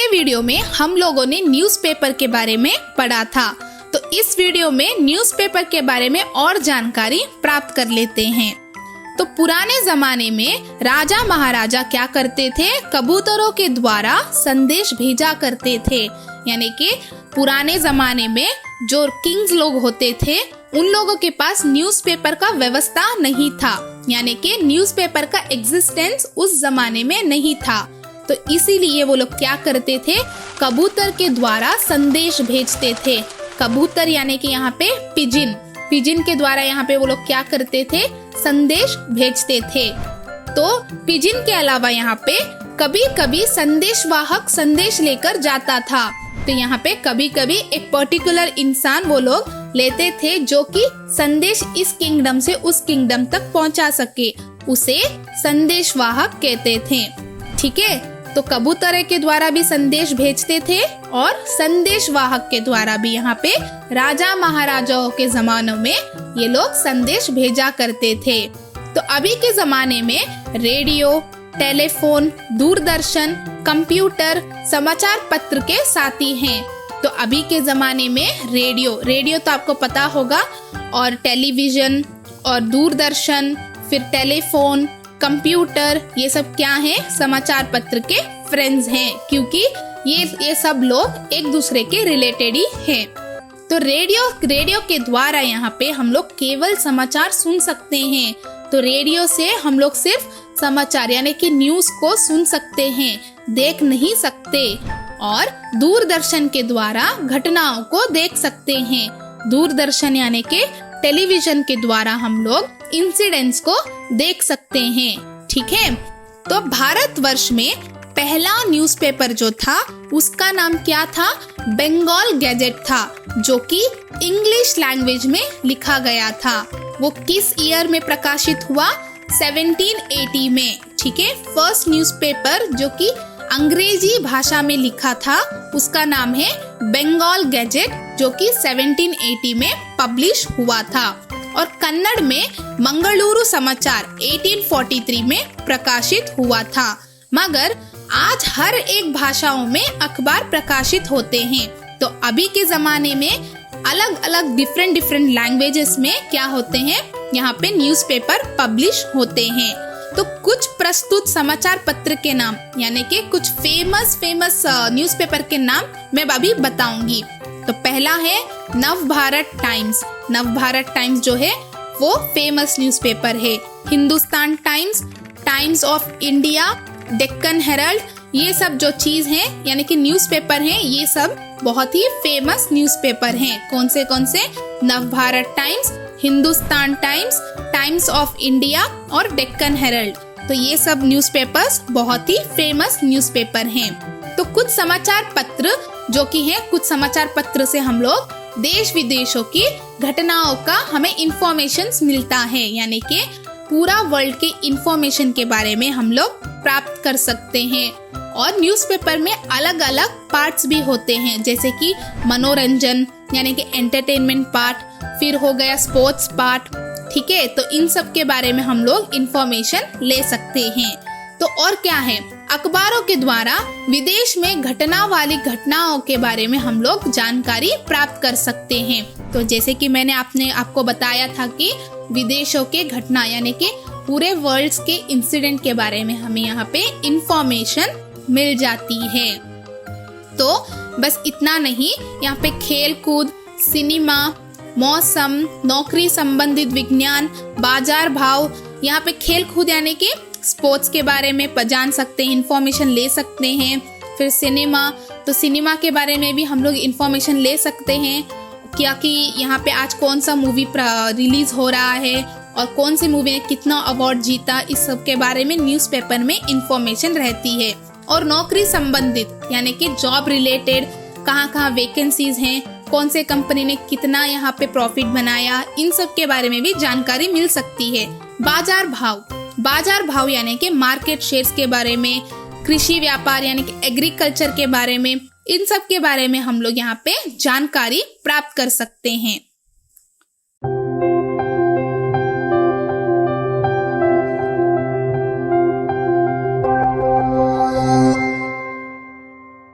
पिछले वीडियो में हम लोगों ने न्यूज़पेपर के बारे में पढ़ा था, तो इस वीडियो में न्यूज़पेपर के बारे में और जानकारी प्राप्त कर लेते हैं। तो पुराने जमाने में राजा महाराजा क्या करते थे, कबूतरों के द्वारा संदेश भेजा करते थे। यानी कि पुराने जमाने में जो किंग्स लोग होते थे उन लोगों के पास न्यूज़पेपर का व्यवस्था नहीं था, यानी कि न्यूज़पेपर का एग्जिस्टेंस उस जमाने में नहीं था। तो इसीलिए वो लोग क्या करते थे, कबूतर के द्वारा संदेश भेजते थे। कबूतर यानी कि यहाँ पे पिजिन के द्वारा यहाँ पे वो लोग क्या करते थे, संदेश भेजते थे। तो पिजिन के अलावा यहाँ पे कभी कभी संदेशवाहक संदेश लेकर जाता था। तो यहाँ पे कभी कभी एक पर्टिकुलर इंसान वो लोग लेते थे जो कि संदेश इस किंगडम से उस किंगडम तक पहुँचा सके, उसे संदेशवाहक कहते थे। ठीक है, तो कबूतर के द्वारा भी संदेश भेजते थे और संदेशवाहक के द्वारा भी यहाँ पे राजा महाराजाओं के जमानों में ये लोग संदेश भेजा करते थे। तो अभी के जमाने में रेडियो, टेलीफोन, दूरदर्शन, कंप्यूटर, समाचार पत्र के साथी हैं। तो अभी के जमाने में रेडियो तो आपको पता होगा, और टेलीविजन और दूरदर्शन, फिर टेलीफोन, कंप्यूटर, ये सब क्या है, समाचार पत्र के फ्रेंड्स हैं, क्योंकि ये सब लोग एक दूसरे के रिलेटेड ही हैं। तो रेडियो के द्वारा यहाँ पे हम लोग केवल समाचार सुन सकते हैं। तो रेडियो से हम लोग सिर्फ समाचार यानी कि न्यूज़ को सुन सकते हैं, देख नहीं सकते। और दूरदर्शन के द्वारा घटनाओं को देख सकते हैं। दूरदर्शन यानी कि टेलीविजन के द्वारा हम लोग इंसिडेंट्स को देख सकते हैं। ठीक है, तो भारतवर्ष में पहला न्यूज़पेपर जो था उसका नाम क्या था, बंगाल गैजेट था, जो कि इंग्लिश लैंग्वेज में लिखा गया था। वो किस ईयर में प्रकाशित हुआ, 1780 में। ठीक है, फर्स्ट न्यूज़पेपर जो कि अंग्रेजी भाषा में लिखा था उसका नाम है बंगाल गैजेट, जो कि 1780 में पब्लिश हुआ था। और कन्नड़ में मंगलुरु समाचार 1843 में प्रकाशित हुआ था। मगर आज हर एक भाषाओं में अखबार प्रकाशित होते हैं। तो अभी के जमाने में अलग अलग डिफरेंट लैंग्वेजेस में क्या होते हैं, यहाँ पे न्यूज़पेपर पब्लिश होते हैं। तो कुछ प्रस्तुत समाचार पत्र के नाम यानी कि कुछ फेमस न्यूज़पेपर के नाम मैं अभी बताऊंगी। तो पहला है नवभारत टाइम्स। नवभारत टाइम्स जो है वो फेमस न्यूज़पेपर है। Hindustan times, times of India, Deccan Herald, ये सब जो चीज है यानी कि न्यूज़पेपर हैं, ये सब बहुत ही फेमस न्यूज़पेपर हैं। कौन से Navbharat times, Hindustan times, times of India और डेक्कन हेराल्ड। तो ये सब न्यूज़पेपर्स बहुत ही फेमस न्यूज़पेपर हैं। तो कुछ समाचार पत्र जो कि है, कुछ समाचार पत्र से हम लोग देश विदेशों की घटनाओं का हमें इंफॉर्मेशन मिलता है, यानी कि पूरा वर्ल्ड के इंफॉर्मेशन के बारे में हम लोग प्राप्त कर सकते हैं। और न्यूज़पेपर में अलग अलग पार्ट्स भी होते हैं, जैसे कि मनोरंजन यानी कि एंटरटेनमेंट पार्ट, फिर हो गया स्पोर्ट्स पार्ट। ठीक है, तो इन सब के बारे में हम लोग इंफॉर्मेशन ले सकते हैं। तो और क्या है, अखबारों के द्वारा विदेश में घटना वाली घटनाओं के बारे में हम लोग जानकारी प्राप्त कर सकते हैं। तो जैसे कि मैंने आपको बताया था कि विदेशों के घटना यानी कि पूरे वर्ल्ड के इंसिडेंट के बारे में हमें यहाँ पे इंफॉर्मेशन मिल जाती है। तो बस इतना नहीं, यहाँ पे खेल कूद, सिनेमा, मौसम, नौकरी संबंधित विज्ञान, बाजार भाव, यहाँ पे खेल कूद यानी कि स्पोर्ट्स के बारे में जान सकते हैं, इंफॉर्मेशन ले सकते हैं। फिर सिनेमा, तो सिनेमा के बारे में भी हम लोग इंफॉर्मेशन ले सकते हैं, क्या कि यहाँ पे आज कौन सा मूवी रिलीज हो रहा है और कौन सी मूवी ने कितना अवार्ड जीता, इस सब के बारे में न्यूज़पेपर में इंफॉर्मेशन रहती है। और नौकरी संबंधित यानी कि जॉब रिलेटेड, कहाँ वैकेंसीज हैं, कौन से कंपनी ने कितना यहाँ पे प्रॉफिट बनाया, इन सब के बारे में भी जानकारी मिल सकती है। बाजार भाव यानी कि मार्केट शेयर्स के बारे में, कृषि व्यापार यानी कि एग्रीकल्चर के बारे में, इन सब के बारे में हम लोग यहाँ पे जानकारी प्राप्त कर सकते हैं।